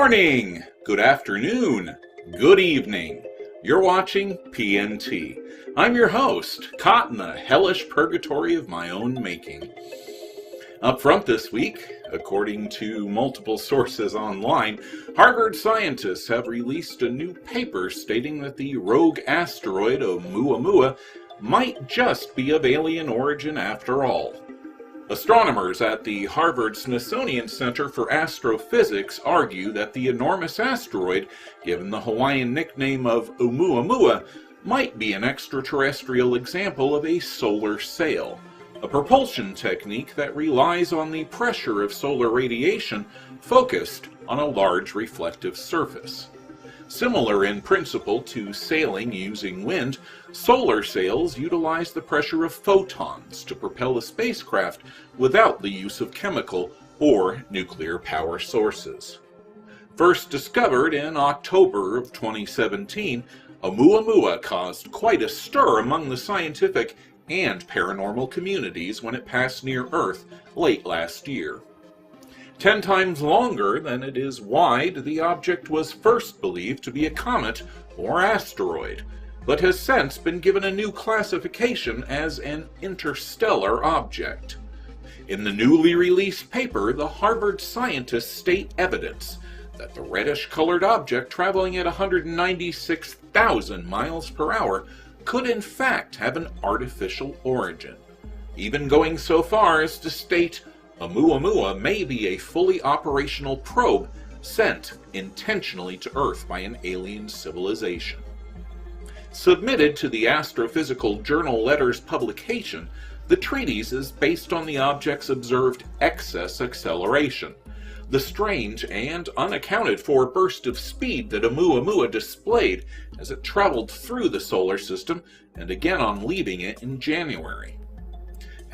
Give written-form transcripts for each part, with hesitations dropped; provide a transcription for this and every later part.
morning, good afternoon, good evening. You're watching PNT. I'm your host, caught in a hellish purgatory of my own making. Up front this week, according to multiple sources online, Harvard scientists have released a new paper stating that the rogue asteroid Oumuamua might just be of alien origin after all. Astronomers at the Harvard Smithsonian Center for Astrophysics argue that the enormous asteroid, given the Hawaiian nickname of Oumuamua, might be an extraterrestrial example of a solar sail, a propulsion technique that relies on the pressure of solar radiation focused on a large reflective surface. Similar in principle to sailing using wind, solar sails utilize the pressure of photons to propel a spacecraft without the use of chemical or nuclear power sources. First discovered in October of 2017, Oumuamua caused quite a stir among the scientific and paranormal communities when it passed near Earth late last year. 10 times longer than it is wide, the object was first believed to be a comet or asteroid, but has since been given a new classification as an interstellar object. In the newly released paper, the Harvard scientists state evidence that the reddish-colored object traveling at 196,000 miles per hour could in fact have an artificial origin, even going so far as to state Oumuamua may be a fully operational probe sent intentionally to Earth by an alien civilization. Submitted to the Astrophysical Journal Letters publication, the treatise is based on the object's observed excess acceleration, the strange and unaccounted for burst of speed that Oumuamua displayed as it traveled through the solar system and again on leaving it in January.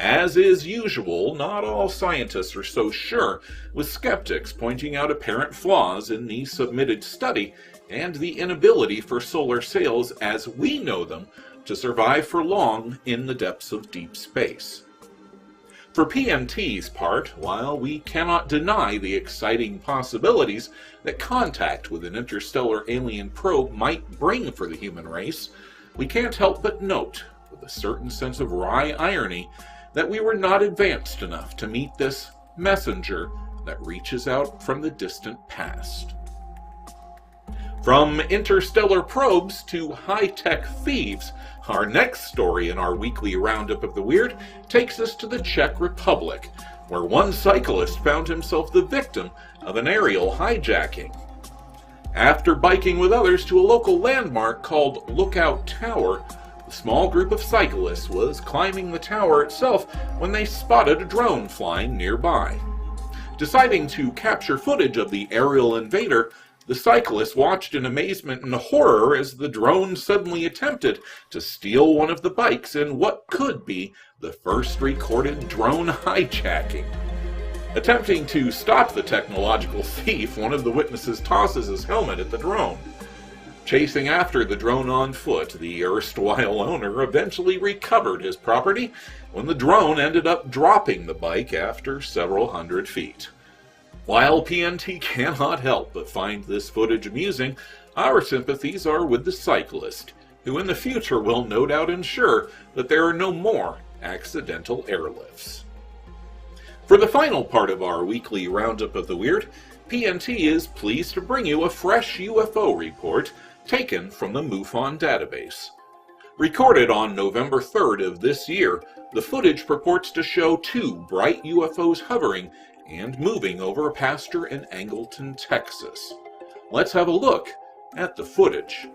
As is usual, not all scientists are so sure, with skeptics pointing out apparent flaws in the submitted study and the inability for solar sails as we know them to survive for long in the depths of deep space. For PNT's part, while we cannot deny the exciting possibilities that contact with an interstellar alien probe might bring for the human race, we can't help but note, with a certain sense of wry irony, that we were not advanced enough to meet this messenger that reaches out from the distant past. From interstellar probes to high-tech thieves, our next story in our weekly roundup of the weird takes us to the Czech Republic, where one cyclist found himself the victim of an aerial hijacking. After biking with others to a local landmark called Lookout Tower, a small group of cyclists was climbing the tower itself when they spotted a drone flying nearby. Deciding to capture footage of the aerial invader, the cyclists watched in amazement and horror as the drone suddenly attempted to steal one of the bikes in what could be the first recorded drone hijacking. Attempting to stop the technological thief, one of the witnesses tosses his helmet at the drone. Chasing after the drone on foot, the erstwhile owner eventually recovered his property when the drone ended up dropping the bike after several hundred feet. While PNT cannot help but find this footage amusing, our sympathies are with the cyclist, who in the future will no doubt ensure that there are no more accidental airlifts. For the final part of our weekly roundup of the weird, PNT is pleased to bring you a fresh UFO report taken from the MUFON database. Recorded on November 3rd of this year, the footage purports to show 2 bright UFOs hovering and moving over a pasture in Angleton, Texas. Let's have a look at the footage.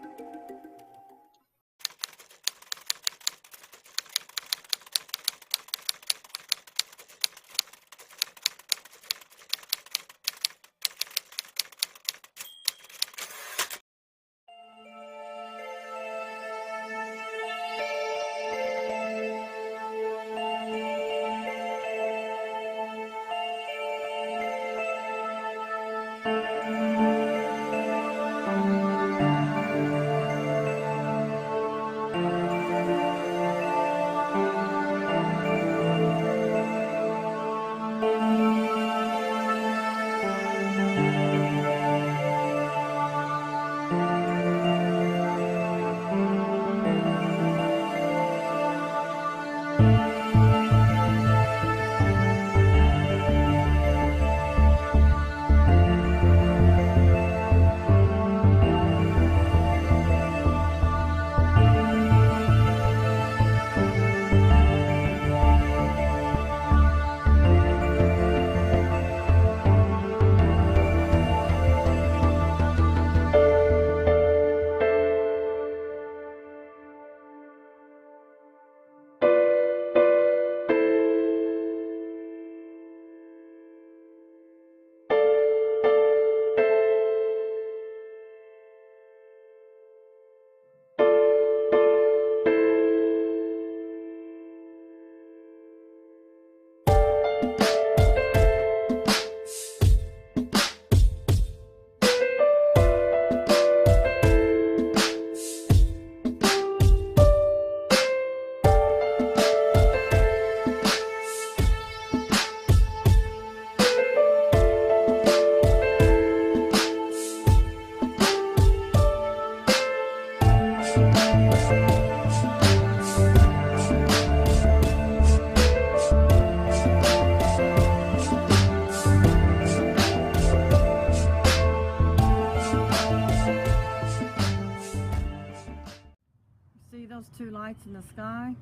see those two lights in the sky?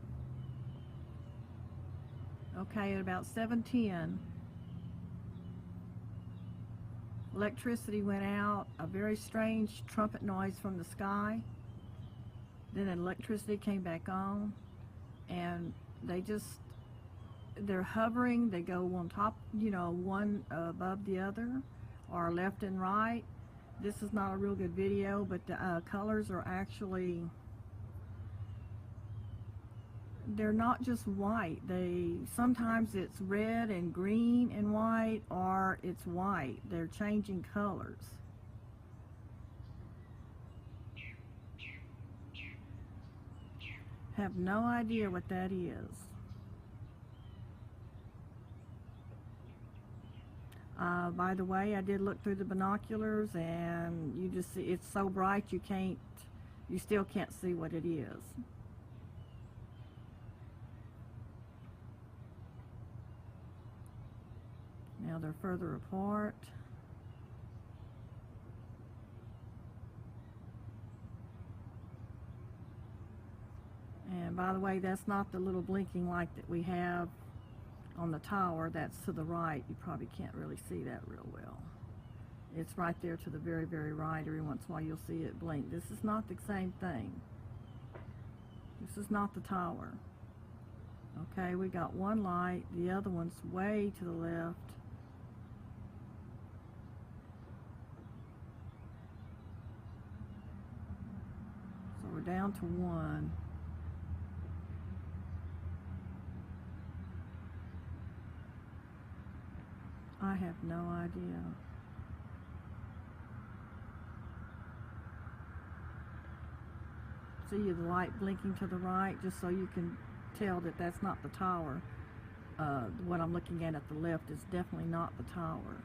Okay, at about 7:10, electricity went out, a very strange trumpet noise from the sky. Then electricity came back on, and they're hovering. They go on top, you know, one above the other, or left and right. This is not a real good video, but the colors are actually, they're not just white. Sometimes it's red and green and white, or it's white. They're changing colors. Have no idea what that is. By the way, I did look through the binoculars, and you just see it's so bright you still can't see what it is. Now they're further apart. And by the way, that's not the little blinking light that we have on the tower. That's to the right. You probably can't really see that real well. It's right there to the very, very right. Every once in a while you'll see it blink. This is not the same thing. This is not the tower. Okay, we got one light. The other one's way to the left. So we're down to one. I have no idea. See the light blinking to the right, just so you can tell that that's not the tower. What I'm looking at the left is definitely not the tower.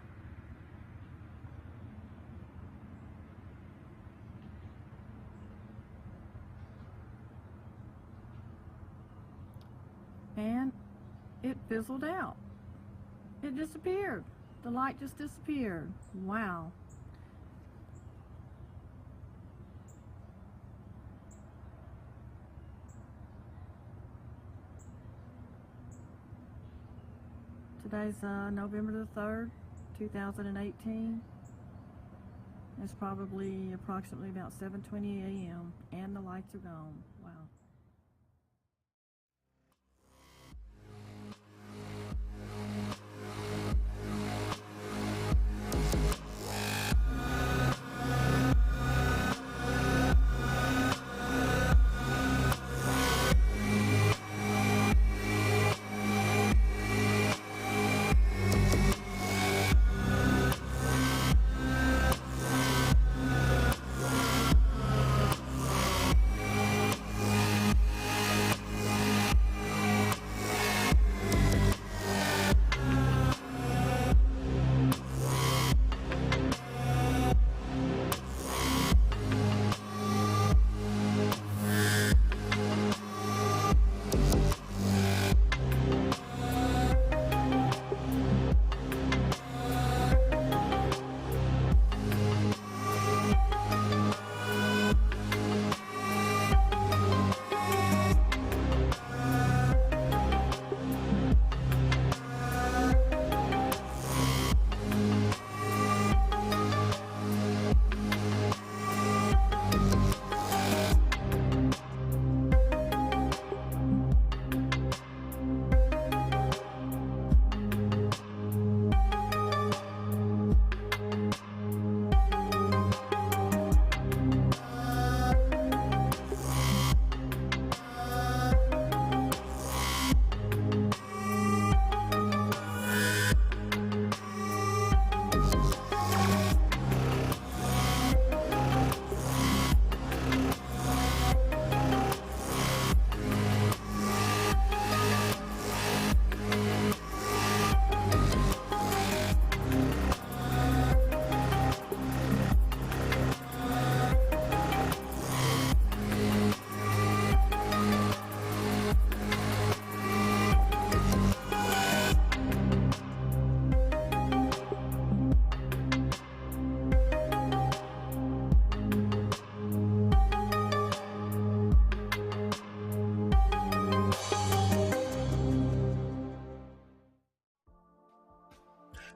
And it fizzled out. It disappeared. The light just disappeared. Wow. Today's November the 3rd, 2018. It's probably approximately about 7:20 a.m. and the lights are gone. Wow.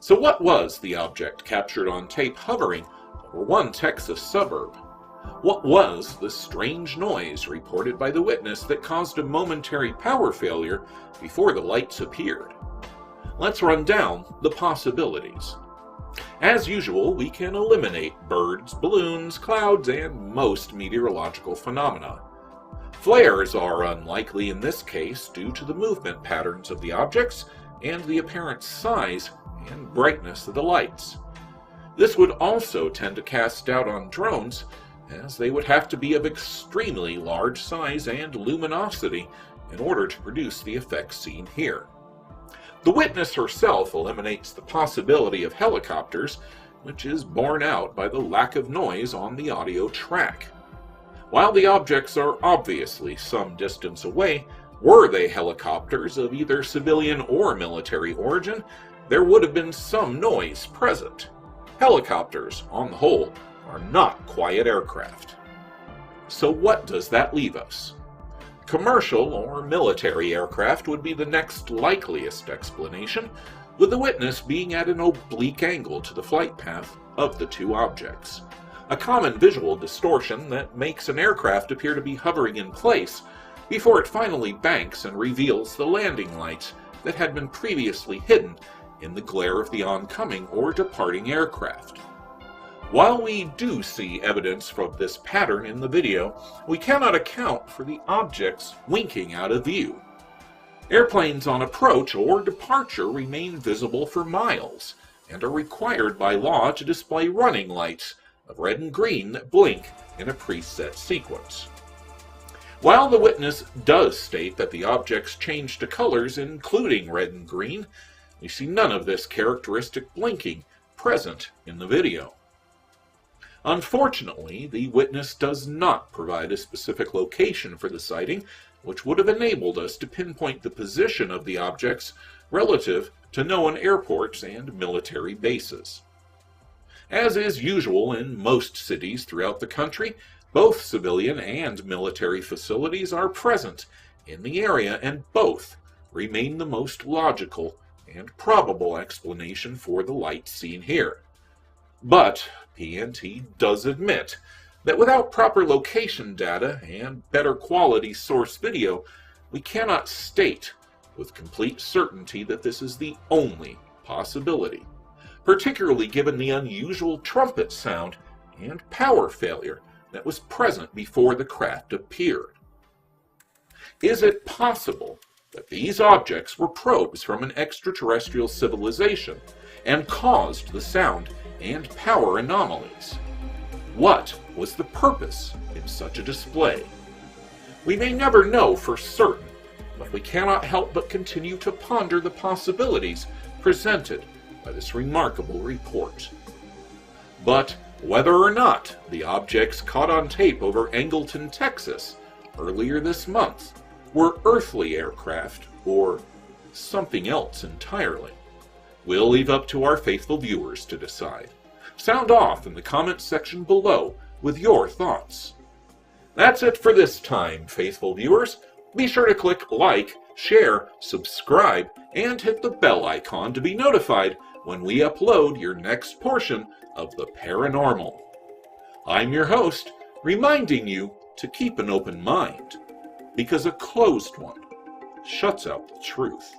So what was the object captured on tape hovering over one Texas suburb? What was the strange noise reported by the witness that caused a momentary power failure before the lights appeared? Let's run down the possibilities. As usual, we can eliminate birds, balloons, clouds, and most meteorological phenomena. Flares are unlikely in this case due to the movement patterns of the objects and the apparent size and brightness of the lights. This would also tend to cast doubt on drones, as they would have to be of extremely large size and luminosity in order to produce the effects seen here. The witness herself eliminates the possibility of helicopters, which is borne out by the lack of noise on the audio track. While the objects are obviously some distance away, were they helicopters of either civilian or military origin, there would have been some noise present. Helicopters, on the whole, are not quiet aircraft. So what does that leave us? Commercial or military aircraft would be the next likeliest explanation, with the witness being at an oblique angle to the flight path of the two objects. A common visual distortion that makes an aircraft appear to be hovering in place before it finally banks and reveals the landing lights that had been previously hidden in the glare of the oncoming or departing aircraft. While we do see evidence from this pattern in the video, we cannot account for the objects winking out of view. Airplanes on approach or departure remain visible for miles and are required by law to display running lights of red and green that blink in a preset sequence. While the witness does state that the objects change to colors including red and green, we see none of this characteristic blinking present in the video. Unfortunately, the witness does not provide a specific location for the sighting, which would have enabled us to pinpoint the position of the objects relative to known airports and military bases. As is usual in most cities throughout the country, both civilian and military facilities are present in the area, and both remain the most logical and probable explanation for the light seen here. But PNT does admit that without proper location data and better quality source video, we cannot state with complete certainty that this is the only possibility, particularly given the unusual trumpet sound and power failure that was present before the craft appeared. Is it possible that these objects were probes from an extraterrestrial civilization and caused the sound and power anomalies? What was the purpose in such a display? We may never know for certain, but we cannot help but continue to ponder the possibilities presented by this remarkable report. But whether or not the objects caught on tape over Angleton, Texas, earlier this month were earthly aircraft or something else entirely, we'll leave up to our faithful viewers to decide. Sound off in the comments section below with your thoughts. That's it for this time, faithful viewers. Be sure to click like, share, subscribe, and hit the bell icon to be notified when we upload your next portion of the paranormal. I'm your host, reminding you to keep an open mind, because a closed one shuts out the truth.